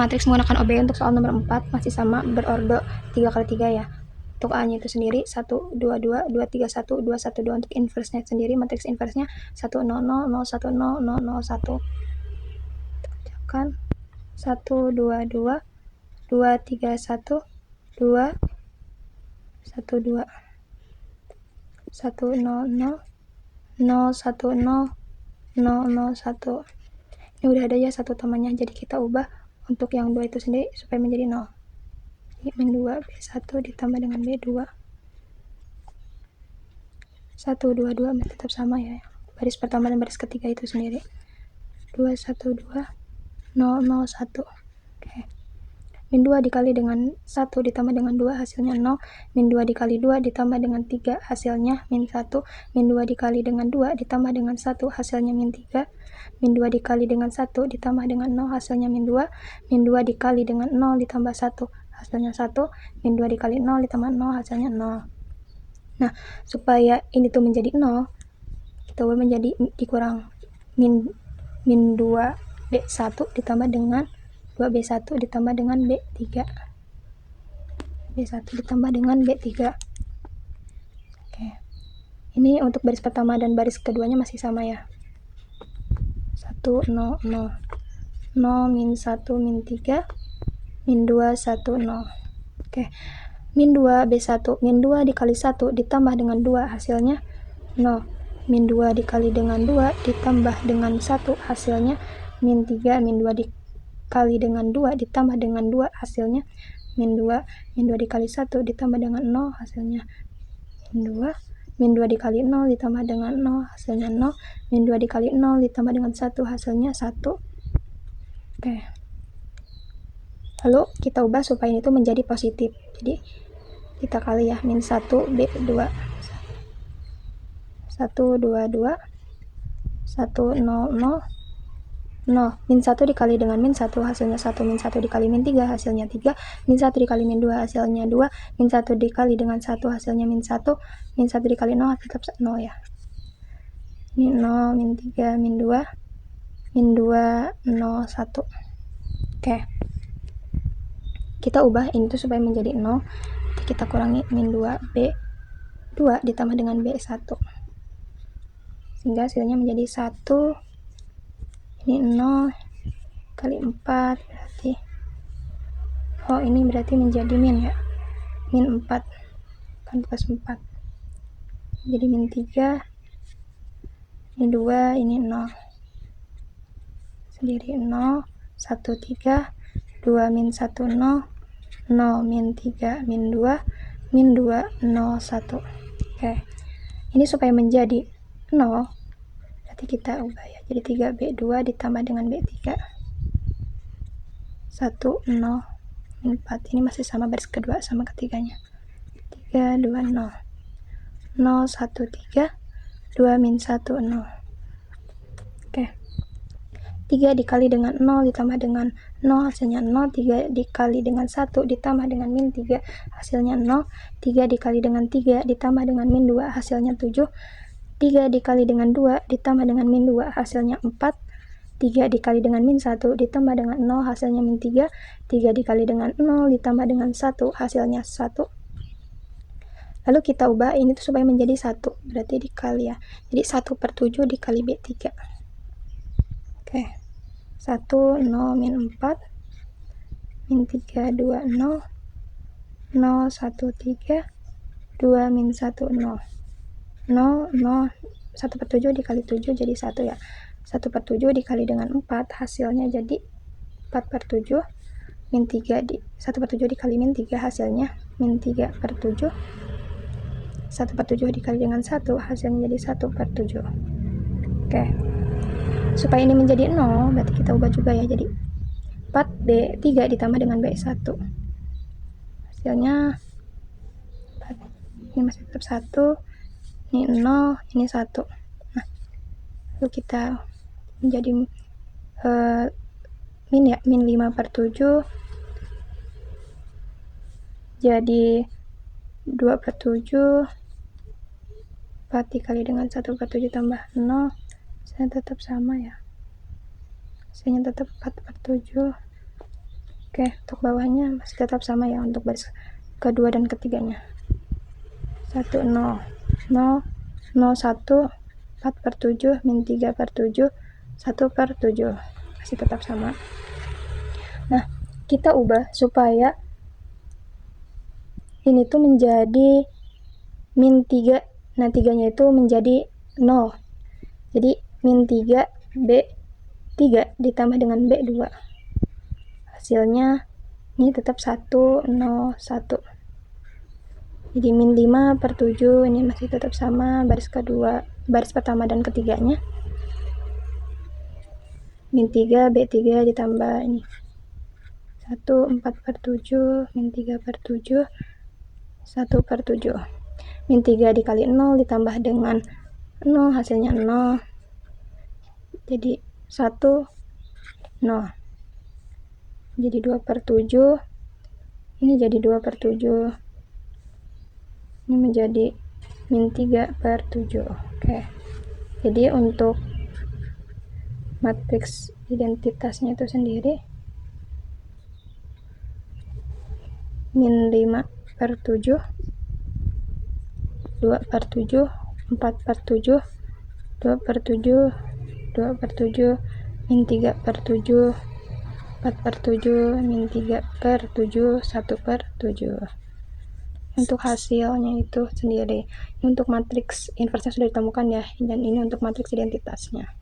matriks menggunakan OB untuk soal nomor 4 masih sama berordo 3 kali 3 ya. Untuk A-nya itu sendiri 1, 2, 2, 2, 3, 1, 2, 1, 2. Untuk inverse-nya sendiri, matriks inverse-nya 1, 0, 0, 0, 1, 0, 0, 0, 1. Kerjakan 1, 2, 2, 2, 3, 1, 2, 1, 2. 1, 0, 0, 0, 1, 0, 0, 0, 1. Ini udah ada ya satu temannya, jadi kita ubah untuk yang 2 itu sendiri supaya menjadi 0. Min 2 B1 ditambah dengan B2. 1, 2, 2 masih tetap sama ya. Baris pertama dan baris ketiga itu sendiri. 2, 1, 2, 0, 0, 1. Oke. Min 2 dikali dengan 1 ditambah dengan 2 hasilnya 0. Min 2 dikali 2 ditambah dengan 3 hasilnya min 1. Min 2 dikali dengan 2 ditambah dengan 1 hasilnya min 3. Min 2 dikali dengan 1 ditambah dengan 0 hasilnya min 2. Min 2 dikali dengan 0 ditambah 1 hasilnya 1. Min 2 dikali 0 ditambah 0 hasilnya 0. Nah, supaya ini tuh menjadi 0, kita ubah menjadi dikurang min 2 B1 ditambah dengan 2B1 ditambah dengan B3. B1 ditambah dengan B3. Oke. Ini untuk baris pertama dan baris keduanya masih sama ya. 1, 0, 0. 0, min 1, min 3, min 2, 1, 0. Oke. Min 2 B1, min 2 dikali 1 ditambah dengan 2 hasilnya 0. Min 2 dikali dengan 2 ditambah dengan 1 hasilnya min 3. Min 2 dikali dengan 2 ditambah dengan 2 hasilnya min 2. Min 2 dikali 1 ditambah dengan 0 hasilnya min 2. Min 2 dikali 0 ditambah dengan 0 hasilnya 0. Min 2 dikali 0 ditambah dengan 1 hasilnya 1. Oke. Lalu kita ubah supaya itu menjadi positif. Jadi kita kali ya, min 1 B2. 1, 2, 2, 1, 0, 0, 0. Min 1 dikali dengan min 1 hasilnya 1. Min 1 dikali min 3 hasilnya 3. Min 1 dikali min 2 hasilnya 2. Min 1 dikali dengan 1 hasilnya min 1. Min 1 dikali 0 tetap 0 ya. Ini 0, min 3, min 2, min 2, 0, 1. Oke. Kita ubah ini tuh supaya menjadi 0. Kita kurangi min 2 B2 ditambah dengan B1. Sehingga hasilnya menjadi 1. Ini 0 kali 4 berarti. Oh, ini berarti menjadi min ya. Min 4 kan plus 4. Jadi min 3. Ini 2, ini 0. Sendiri 0, 1, 3, 2 min 1, 0, 0 min 3, min 2, min 2, 0, 1. Oke. Ini supaya menjadi 0, berarti kita ubah ya. Jadi 3B2 ditambah dengan B3. 1, 0, min 4. Ini masih sama baris kedua sama ketiganya. 3, 2, 0. 0, 1, 3, 2 min 1, 0. Oke. 3 dikali dengan 0 ditambah dengan 0 hasilnya 0. 3 dikali dengan 1 ditambah dengan min 3 hasilnya 0. 3 dikali dengan 3 ditambah dengan min 2 hasilnya 7. 3 dikali dengan 2 ditambah dengan min 2 hasilnya 4. 3 dikali dengan min 1 ditambah dengan 0 hasilnya min 3. 3 dikali dengan 0 ditambah dengan 1 hasilnya 1. Lalu kita ubah ini tuh supaya menjadi 1, berarti dikali ya. Jadi 1/7 dikali B3. Oke. 1, 0, min 4, min 3, 2, 0, 0, 1, 3, 2, min 1, 0. 0, 0, 1/7 dikali 7 jadi 1 ya. 1/7 dikali dengan 4 hasilnya jadi 4/7. Min 3 1/7 dikali min 3 hasilnya min 3/7. 1/7 dikali dengan 1 hasilnya jadi 1/7. Oke. Supaya ini menjadi 0, berarti kita ubah juga ya. Jadi 4B3 ditambah dengan B1. Hasilnya 4. Ini masih tetap 1. Ini 0, ini 1. Nah, lalu kita menjadi min ya, min 5/7 jadi 2/7. 4 dikali dengan 1/7 tambah 0 saya tetap sama ya, hasilnya tetap 4/7. Oke, untuk bawahnya masih tetap sama ya untuk baris kedua dan ketiganya. 1 0 0 0 1 4/7 min 3/7 1/7 masih tetap sama. Nah, kita ubah supaya ini tuh menjadi min 3. Nah, 3-nya itu menjadi 0. Jadi min 3 B3 ditambah dengan B2. Hasilnya ini tetap 1 0 1. Jadi min 5/7 ini masih tetap sama baris kedua, baris pertama dan ketiganya. Min 3 B3 ditambah ini 1 4/7 min 3/7 1/7. Min 3 dikali 0 ditambah dengan 0 hasilnya 0. Jadi 1 0. Jadi 2/7. Ini jadi 2/7. Ini menjadi min 3/7. Oke. Jadi untuk matriks identitasnya itu sendiri min 5/7, 2/7, 4/7, 2/7, 2/7, min 3/7, 4/7, min 3/7, 1/7. Untuk hasilnya itu sendiri. Untuk matriks inversnya sudah ditemukan ya, dan ini untuk matriks identitasnya.